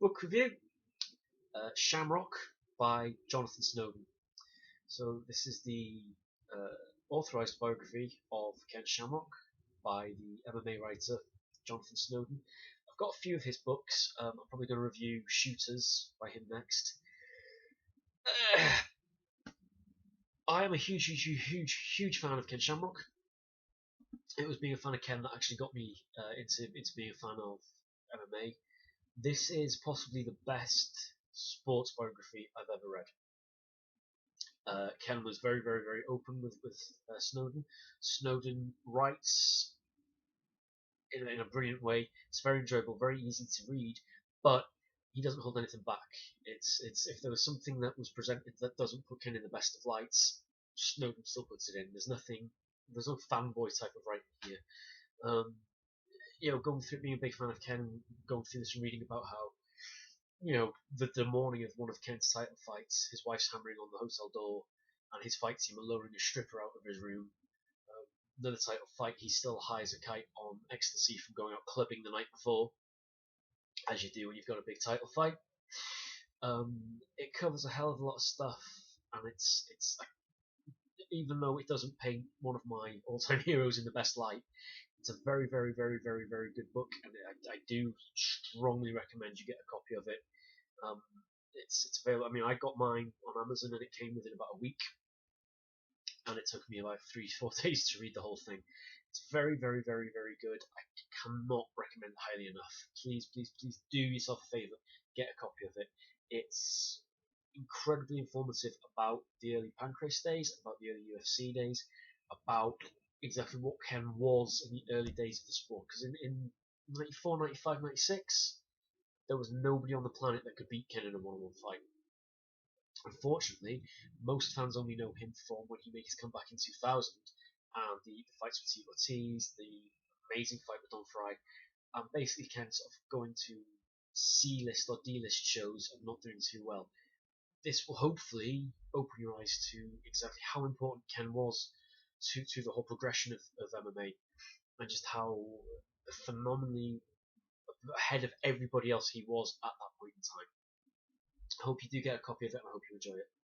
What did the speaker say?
Book review, Shamrock by Jonathan Snowden. So this is the authorized biography of Ken Shamrock by the MMA writer Jonathan Snowden. I've got a few of his books. I'm probably going to review Shooters by him next. I am a huge fan of Ken Shamrock. It was being a fan of Ken that actually got me into being a fan of MMA. This is possibly the best sports biography I've ever read. Ken was very open with Snowden. Snowden writes in a brilliant way. It's very enjoyable, very easy to read, but he doesn't hold anything back. It's if there was something that was presented that doesn't put Ken in the best of lights, Snowden still puts it in. There's no fanboy type of writing here. Um, going through being a big fan of Ken, going through this and reading about how the morning of one of Ken's title fights, his wife's hammering on the hotel door, and his fight team are lowering a stripper out of his room. Another title fight, he still high as a kite on ecstasy from going out clubbing the night before, as you do when you've got a big title fight. It covers a hell of a lot of stuff, and it's even though it doesn't paint one of my all-time heroes in the best light, it's a very good book, and I do strongly recommend you get a copy of it. Um, it's available. I mean, I got mine on Amazon, and it came within about a week, and it took me about 3-4 days to read the whole thing. It's very good. I cannot recommend it highly enough. Please do yourself a favor, get a copy of it. It's incredibly informative about the early Pancrase days, about the early UFC days, about exactly what Ken was in the early days of the sport. Because in 94, 95, 96, there was nobody on the planet that could beat Ken in a one-on-one fight. Unfortunately, most fans only know him from when he made his comeback in 2000, and the fights with Steve Ortiz, the amazing fight with Don Fry, and basically Ken sort of going to C-list or D-list shows and not doing too well. This will hopefully open your eyes to exactly how important Ken was to the whole progression of MMA, and just how phenomenally ahead of everybody else he was at that point in time. I hope you do get a copy of it, and I hope you enjoy it.